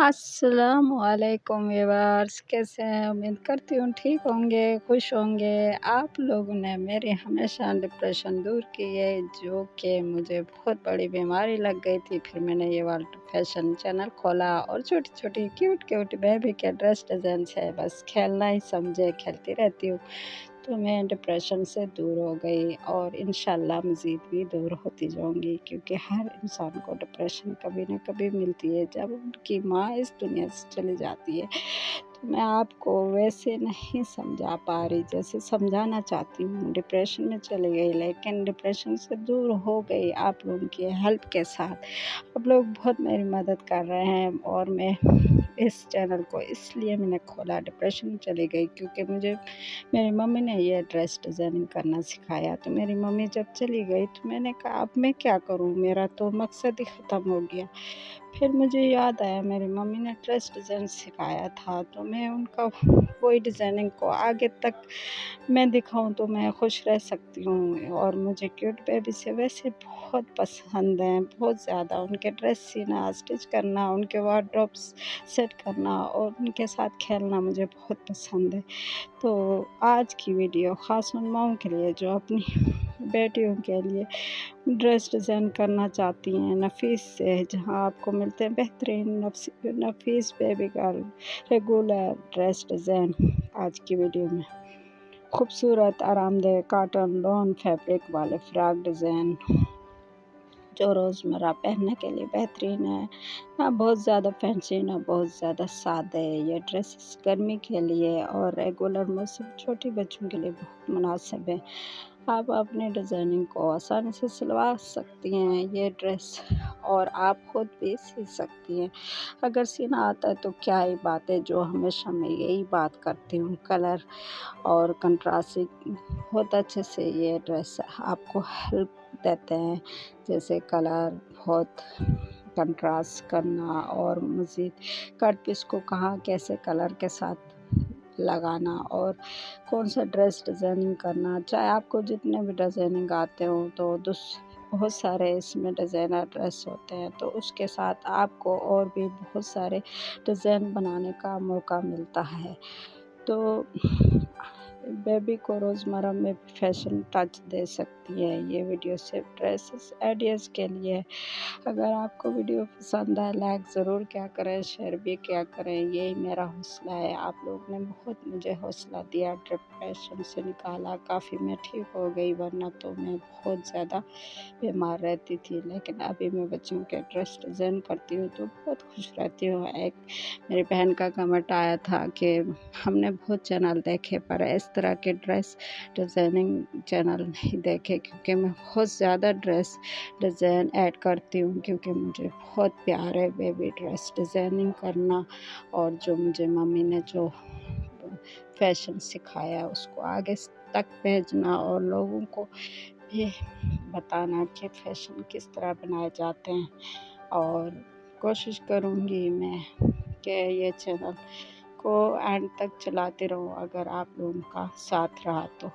अस्सलाम वालेकुम व्यूअर्स, कैसे हैं? उम्मीद करती हूँ ठीक होंगे, खुश होंगे। आप लोगों ने मेरी हमेशा डिप्रेशन दूर की है, जो कि मुझे बहुत बड़ी बीमारी लग गई थी। फिर मैंने ये वाला फैशन चैनल खोला और छोटी-छोटी क्यूट बेबी के ड्रेस डिज़ाइन्स है, बस खेलना ही समझे, खेलती रहती हूँ। तो मैं डिप्रेशन से दूर हो गई और इंशाल्लाह मज़ीद भी दूर होती जाऊँगी, क्योंकि हर इंसान को डिप्रेशन कभी न कभी मिलती है जब उनकी माँ इस दुनिया से चली जाती है। तो मैं आपको वैसे नहीं समझा पा रही जैसे समझाना चाहती हूँ। डिप्रेशन में चली गई, लेकिन डिप्रेशन से दूर हो गई आप लोगों की हेल्प के साथ। आप लोग बहुत मेरी मदद कर रहे हैं और मैं इस चैनल को इसलिए मैंने खोला, डिप्रेशन में चली गई क्योंकि मुझे मेरी मम्मी ने ये ड्रेस डिज़ाइनिंग करना सिखाया। तो मेरी मम्मी जब चली गई तो मैंने कहा अब मैं क्या करूँ, मेरा तो मकसद ही ख़त्म हो गया। फिर मुझे याद आया मेरी मम्मी ने ड्रेस डिज़ाइन सिखाया था, तो मैं उनका वही डिज़ाइनिंग को आगे तक मैं दिखाऊँ तो मैं खुश रह सकती हूँ। और मुझे क्यूट बेबी से वैसे बहुत पसंद हैं, बहुत ज़्यादा। उनके ड्रेस सीना, स्टिच करना, उनके वार्डरोब्स सेट करना और उनके साथ खेलना मुझे बहुत पसंद है। तो आज की वीडियो ख़ास उन माँओं के लिए जो अपनी बेटियों के लिए ड्रेस डिज़ाइन करना चाहती हैं नफ़ीस से, जहाँ आपको मिलते हैं बेहतरीन नफ़ीस baby girl regular dress design. आज की वीडियो में खूबसूरत आरामदेह कॉटन लॉन फैब्रिक वाले फ्रॉक डिज़ाइन जो रोज़मर्रा पहनने के लिए बेहतरीन है। ना बहुत ज़्यादा फैंसी, ना बहुत ज़्यादा सादे। ये ड्रेसेस गर्मी के लिए और रेगुलर मौसम छोटे बच्चों के लिए बहुत मुनासिब है। आप अपने डिज़ाइनिंग को आसानी से सिलवा सकती हैं ये ड्रेस, और आप खुद भी सी सकती हैं। अगर सीना आता है तो क्या ही बात है, जो हमेशा मैं यही बात करती हूँ। कलर और कंट्रास्ट बहुत अच्छे से ये ड्रेस आपको हेल्प देते हैं, जैसे कलर बहुत कंट्रास्ट करना और मज़ीद कट पीस को कहाँ कैसे कलर के साथ लगाना और कौन सा ड्रेस डिज़ाइनिंग करना। चाहे आपको जितने भी डिज़ाइनिंग आते हों, तो बहुत सारे इसमें डिज़ाइनर ड्रेस होते हैं, तो उसके साथ आपको और भी बहुत सारे डिज़ाइन बनाने का मौका मिलता है। तो बेबी को रोज़मर्रा में फैशन टच दे सकती है। ये वीडियो सिर्फ ड्रेसेस आइडियाज़ के लिए है। अगर आपको वीडियो पसंद आए लाइक ज़रूर क्या करें, शेयर भी क्या करें, यही मेरा हौसला है। आप लोगों ने बहुत मुझे हौसला दिया, डिप्रेशन से निकाला, काफ़ी मैं ठीक हो गई, वरना तो मैं बहुत ज़्यादा बीमार रहती थी। लेकिन अभी मैं बच्चों के ड्रेस डिज़ाइन करती हूँ तो बहुत खुश रहती हूँ। एक मेरी बहन का कमेंट आया था कि हमने बहुत चैनल देखे पर इस तरह के ड्रेस डिज़ाइनिंग चैनल नहीं देखे, क्योंकि मैं बहुत ज़्यादा ड्रेस डिज़ाइन ऐड करती हूँ, क्योंकि मुझे बहुत प्यार है बेबी ड्रेस डिज़ाइनिंग करना। और जो मुझे मम्मी ने जो फैशन सिखाया उसको आगे तक भेजना और लोगों को भी बताना कि फ़ैशन किस तरह बनाए जाते हैं। और कोशिश करूँगी मैं कि ये चैनल को एंड तक चलाती रहूँ, अगर आप लोगों का साथ रहा तो।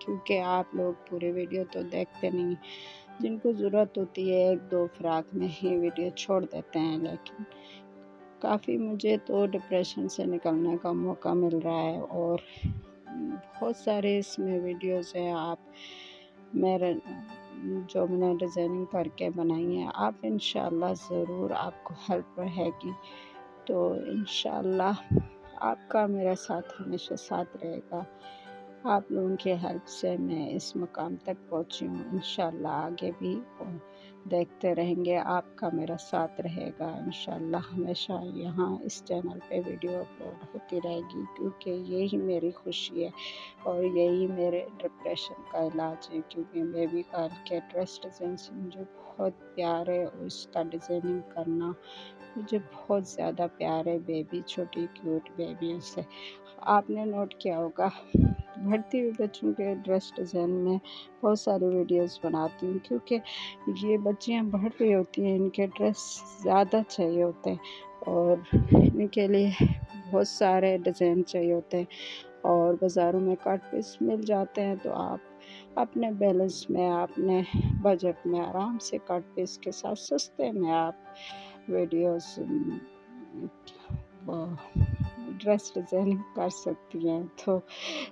क्योंकि आप लोग पूरे वीडियो तो देखते नहीं, जिनको ज़रूरत होती है 1-2 फ्रॉक में ही वीडियो छोड़ देते हैं। लेकिन काफ़ी मुझे तो डिप्रेशन से निकलने का मौका मिल रहा है और बहुत सारे इसमें वीडियोज़ हैं। आप मेरे जो मैंने डिज़ाइनिंग करके बनाई है, आप इंशाल्लाह ज़रूर आपको हेल्प रहेगी। तो इंशाल्लाह आपका मेरा साथ हमेशा साथ रहेगा। आप लोगों की हेल्प से मैं इस मुकाम तक पहुँची हूँ। इंशाल्लाह आगे भी देखते रहेंगे, आपका मेरा साथ रहेगा। इंशाल्लाह हमेशा यहाँ इस चैनल पे वीडियो अपलोड होती रहेगी, क्योंकि यही मेरी खुशी है और यही मेरे डिप्रेशन का इलाज है। क्योंकि बेबी गर्ल के ड्रेस डिज़ाइन से मुझे बहुत प्यार है और उसका डिज़ाइनिंग करना मुझे बहुत ज़्यादा प्यार है। बेबी छोटी क्यूट बेबियों से आपने नोट किया होगा, बढ़ती हुई बच्चों के ड्रेस डिज़ाइन में बहुत सारी वीडियोस बनाती हूँ, क्योंकि ये बच्चियाँ बढ़ रही होती हैं, इनके ड्रेस ज़्यादा चाहिए होते हैं और इनके लिए बहुत सारे डिज़ाइन चाहिए होते हैं और बाज़ारों में कट पीस मिल जाते हैं। तो आप अपने बैलेंस में, अपने बजट में आराम से कट पीस के साथ सस्ते में आप वीडियोस वो ड्रेस डिज़ाइनिंग कर सकती हैं। तो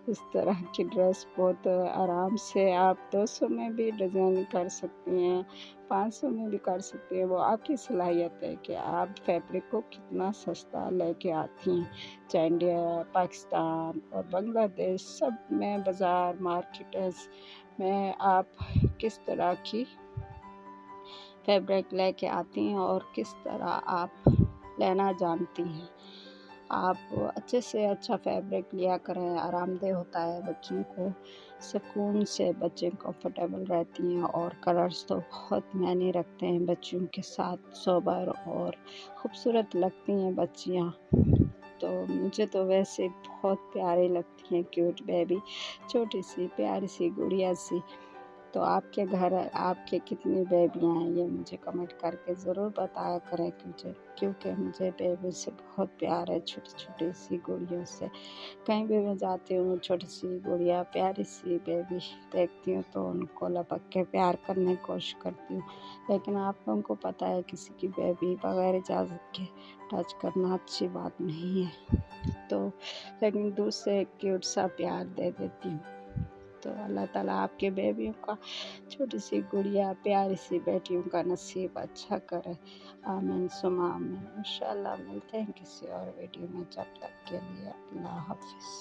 इस तरह की ड्रेस बहुत आराम से आप 200 में भी डिज़ाइन कर सकती हैं, 500 में भी कर सकती हैं। वो आपकी सलाहियत है कि आप फैब्रिक को कितना सस्ता लेके आती हैं। चाहे इंडिया, पाकिस्तान और बांग्लादेश सब में बाज़ार मार्केट्स में आप किस तरह की फैब्रिक लेके आती हैं और किस तरह आप लेना जानती हैं। आप अच्छे से अच्छा फैब्रिक लिया करें, आरामदेह होता है बच्चों को, सुकून से बच्चे कंफर्टेबल रहती हैं और कलर्स तो बहुत मायने रखते हैं बच्चियों के साथ। सोबर और खूबसूरत लगती हैं बच्चियाँ, तो मुझे तो वैसे बहुत प्यारी लगती हैं, क्यूट बेबी, छोटी सी प्यारी सी गुड़िया सी। तो आपके घर आपके कितनी बेबियाँ हैं ये मुझे कमेंट करके ज़रूर बताया करें, क्योंकि मुझे बेबी से बहुत प्यार है, छोटी-छोटी सी गुड़ियों से। कहीं भी मैं जाती हूँ, छोटी सी गुड़िया, प्यारी सी बेबी देखती हूँ तो उनको लपक के प्यार करने की कोशिश करती हूँ। लेकिन आप लोगों को पता है किसी की बेबी बगैर इजाज़त के टच करना अच्छी बात नहीं है, तो लेकिन दूर से क्यूट सा प्यार दे देती हूँ। तो अल्लाह ताला आपके बेबियों का, छोटी सी गुड़िया, प्यारी सी बेटियों का नसीब अच्छा करे। आमीन सुमा आमीन। इंशाल्लाह मिलते हैं किसी और वीडियो में, जब तक के लिए अल्लाह हाफ़िज़।